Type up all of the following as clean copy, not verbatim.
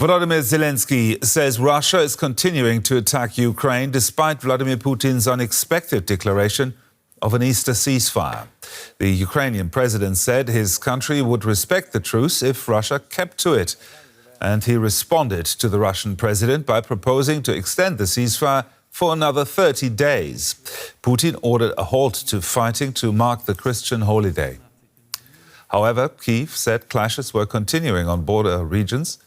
Volodymyr Zelenskyy says Russia is continuing to attack Ukraine despite Vladimir Putin's unexpected declaration of an Easter ceasefire. The Ukrainian president said his country would respect the truce if Russia kept to it. And he responded to the Russian president by proposing to extend the ceasefire for another 30 days. Putin ordered a halt to fighting to mark the Christian holiday. However, Kyiv said clashes were continuing on border regions,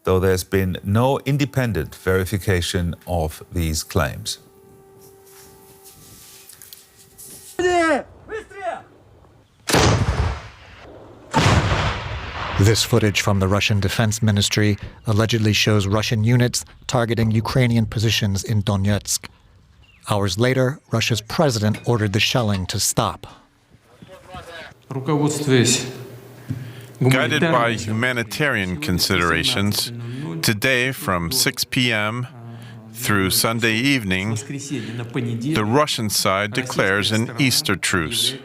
though there's been no independent verification of these claims. This footage from the Russian Defense Ministry allegedly shows Russian units targeting Ukrainian positions in Donetsk. Hours later, Russia's president ordered the shelling to stop. Guided by humanitarian considerations, today from 6 p.m. through Sunday evening, the Russian side declares an Easter truce.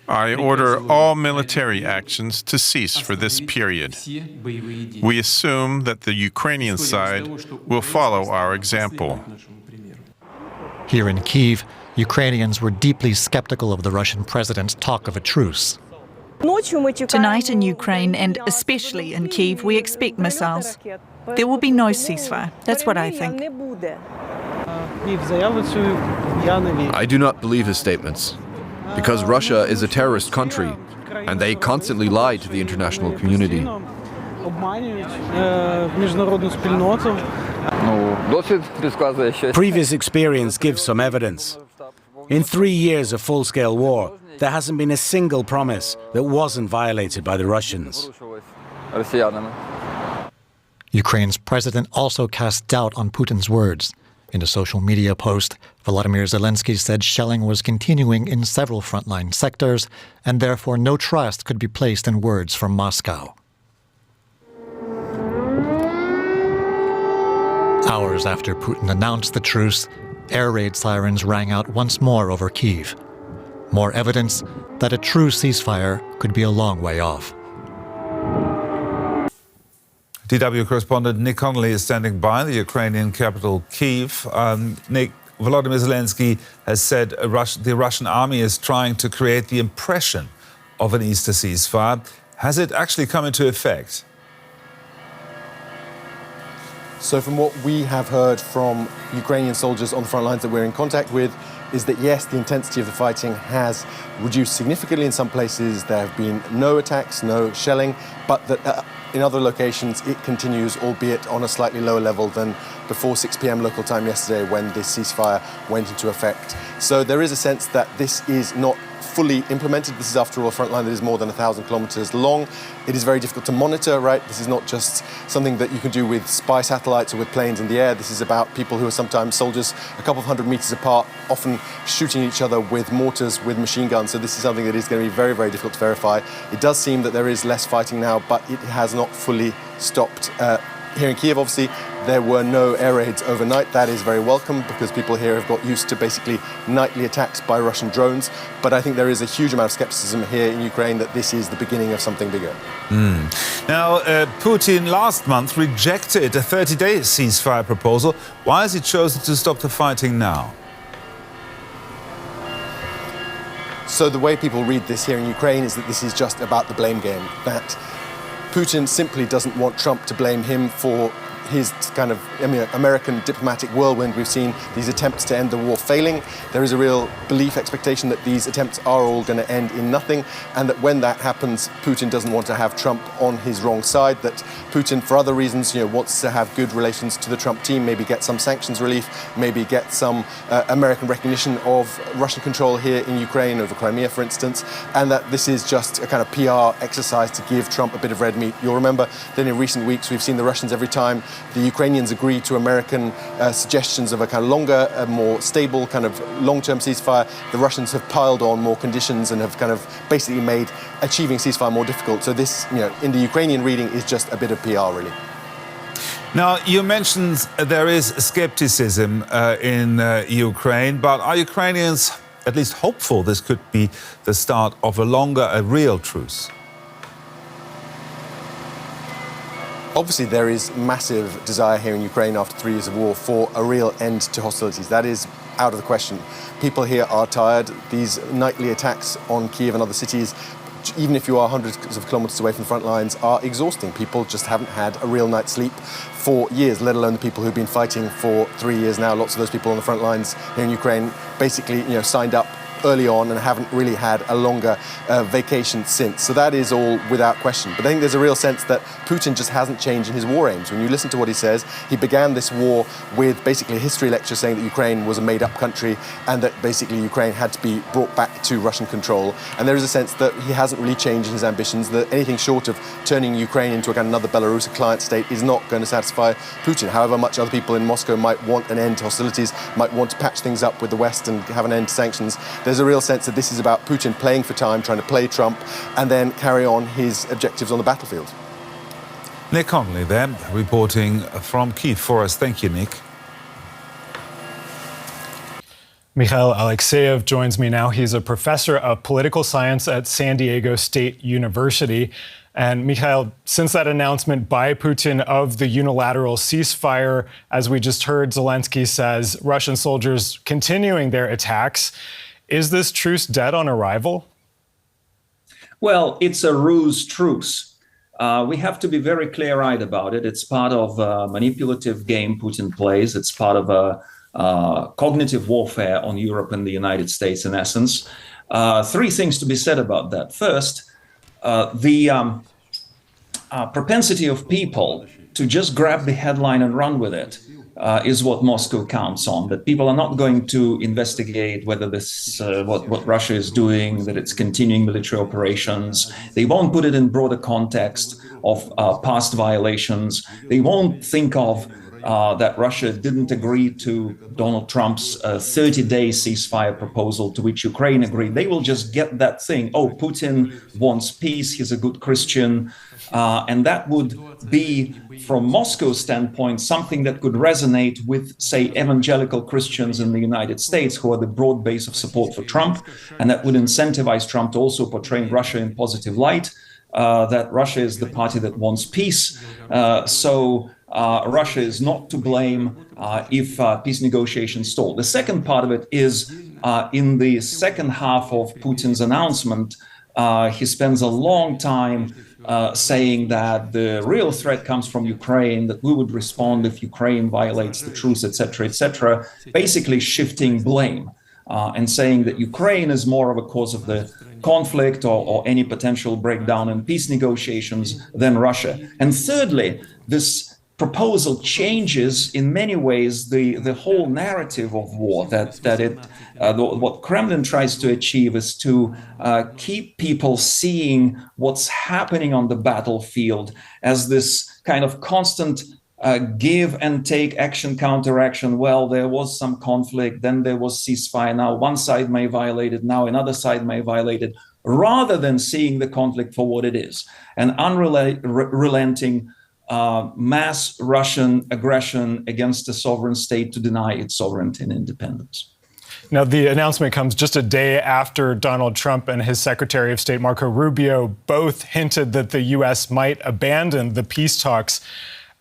I order all military actions to cease for this period. We assume that the Ukrainian side will follow our example. Here in Kyiv, Ukrainians were deeply skeptical of the Russian president's talk of a truce. Tonight in Ukraine, and especially in Kyiv, we expect missiles. There will be no ceasefire. That's what I think. I do not believe his statements, because Russia is a terrorist country, and they constantly lie to the international community. Previous experience gives some evidence. In 3 years of full-scale war, there hasn't been a single promise that wasn't violated by the Russians. Ukraine's president also cast doubt on Putin's words. In a social media post, Volodymyr Zelenskyy said shelling was continuing in several frontline sectors, and therefore no trust could be placed in words from Moscow. Hours after Putin announced the truce, air raid sirens rang out once more over Kyiv. More evidence that a true ceasefire could be a long way off. DW correspondent Nick Connolly is standing by the Ukrainian capital, Kyiv. Nick, Volodymyr Zelenskyy has said the Russian army is trying to create the impression of an Easter ceasefire. Has it actually come into effect? So from what we have heard from Ukrainian soldiers on the front lines that we're in contact with, is that yes, the intensity of the fighting has reduced significantly in some places. There have been no attacks, no shelling, but that in other locations it continues, albeit on a slightly lower level than before 6 p.m. local time yesterday when this ceasefire went into effect. So there is a sense that this is not fully implemented. This is, after all, a front line that is more than 1,000 kilometers long. It is very difficult to monitor, right? This is not just something that you can do with spy satellites or with planes in the air. This is about people who are sometimes soldiers a couple of hundred meters apart, often shooting each other with mortars, with machine guns. So this is something that is going to be very, very difficult to verify. It does seem that there is less fighting now, but it has not fully stopped. Here in Kyiv, obviously, there were no air raids overnight. That is very welcome because people here have got used to basically nightly attacks by Russian drones. But I think there is a huge amount of skepticism here in Ukraine that this is the beginning of something bigger. Now, Putin last month rejected a 30-day ceasefire proposal. Why has he chosen to stop the fighting now? So the way people read this here in Ukraine is that this is just about the blame game, that Putin simply doesn't want Trump to blame him for his kind of American diplomatic whirlwind. We've seen these attempts to end the war failing. There is a real belief, expectation that these attempts are all going to end in nothing, and that when that happens, Putin doesn't want to have Trump on his wrong side, that Putin, for other reasons, wants to have good relations to the Trump team, maybe get some sanctions relief, maybe get some American recognition of Russian control here in Ukraine, over Crimea, for instance, and that this is just a kind of PR exercise to give Trump a bit of red meat. You'll remember that in recent weeks, we've seen the Russians, every time the Ukrainians agree to American suggestions of a kind of longer, more stable, kind of long-term ceasefire, the Russians have piled on more conditions and have kind of basically made achieving ceasefire more difficult. So this, in the Ukrainian reading, is just a bit of PR, really. Now, you mentioned there is skepticism in Ukraine, but are Ukrainians at least hopeful this could be the start of a real truce? Obviously, there is massive desire here in Ukraine after 3 years of war for a real end to hostilities. That is out of the question. People here are tired. These nightly attacks on Kyiv and other cities, even if you are hundreds of kilometers away from the front lines, are exhausting. People just haven't had a real night's sleep for years, let alone the people who've been fighting for 3 years now. Lots of those people on the front lines here in Ukraine basically, signed up early on and haven't really had a longer vacation since. So that is all without question. But I think there's a real sense that Putin just hasn't changed in his war aims. When you listen to what he says, he began this war with basically a history lecture saying that Ukraine was a made-up country and that basically Ukraine had to be brought back to Russian control. And there is a sense that he hasn't really changed in his ambitions, that anything short of turning Ukraine into another Belarus, a client state, is not going to satisfy Putin. However much other people in Moscow might want an end to hostilities, might want to patch things up with the West and have an end to sanctions, there's a real sense that this is about Putin playing for time, trying to play Trump, and then carry on his objectives on the battlefield. Nick Connolly there, reporting from Kyiv for us. Thank you, Nick. Mikhail Alexseev joins me now. He's a professor of political science at San Diego State University. And Mikhail, since that announcement by Putin of the unilateral ceasefire, as we just heard, Zelensky says Russian soldiers continuing their attacks. Is this truce dead on arrival? Well, it's a ruse truce. We have to be very clear-eyed about it. It's part of a manipulative game Putin plays. It's part of a cognitive warfare on Europe and the United States, in essence. Three things to be said about that. First, the propensity of people to just grab the headline and run with it is what Moscow counts on. That people are not going to investigate whether this, what Russia is doing, that it's continuing military operations. They won't put it in broader context of past violations. They won't think of that Russia didn't agree to Donald Trump's 30-day ceasefire proposal to which Ukraine agreed. They will just get that thing. Oh, Putin wants peace. He's a good Christian. And that would be, from Moscow's standpoint, something that could resonate with, say, evangelical Christians in the United States, who are the broad base of support for Trump. And that would incentivize Trump to also portray Russia in positive light, that Russia is the party that wants peace. So Russia is not to blame if peace negotiations stall. The second part of it is in the second half of Putin's announcement, he spends a long time saying that the real threat comes from Ukraine, that we would respond if Ukraine violates the truce, etc., basically shifting blame and saying that Ukraine is more of a cause of the conflict or any potential breakdown in peace negotiations than Russia. And thirdly, this proposal changes in many ways the whole narrative of war, what Kremlin tries to achieve is to keep people seeing what's happening on the battlefield as this kind of constant give and take, action, counteraction. Well, there was some conflict, then there was ceasefire. Now one side may violate it, now another side may violate it, rather than seeing the conflict for what it is, an unrelenting mass Russian aggression against a sovereign state to deny its sovereignty and independence. Now, the announcement comes just a day after Donald Trump and his Secretary of State, Marco Rubio, both hinted that the U.S. might abandon the peace talks.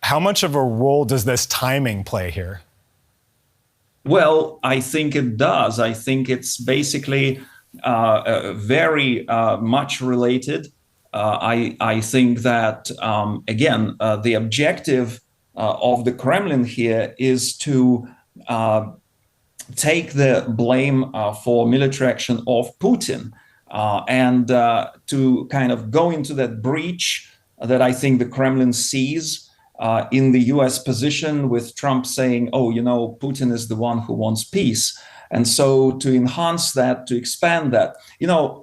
How much of a role does this timing play here? Well, I think it does. I think it's basically very much related. I think that, again, the objective of the Kremlin here is to take the blame for military action off Putin and to kind of go into that breach that I think the Kremlin sees in the U.S. position, with Trump saying, oh, Putin is the one who wants peace. And so to enhance that, to expand that,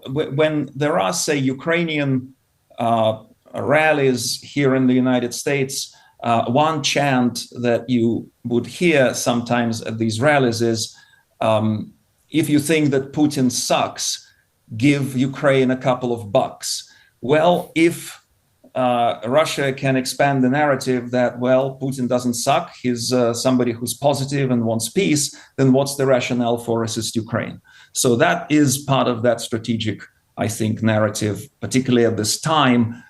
when there are, say, Ukrainian rallies here in the United States, one chant that you would hear sometimes at these rallies is, if you think that Putin sucks, give Ukraine a couple of bucks. Well, if Russia can expand the narrative that, well, Putin doesn't suck, he's somebody who's positive and wants peace, then what's the rationale for assist Ukraine? So that is part of that strategic, I think, narrative, particularly at this time,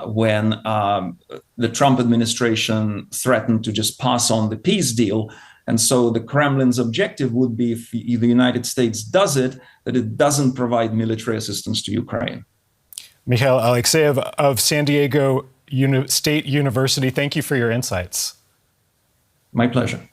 when the Trump administration threatened to just pass on the peace deal. And so the Kremlin's objective would be, if the United States does it, that it doesn't provide military assistance to Ukraine. Mikhail Alexseev of San Diego State University, thank you for your insights. My pleasure.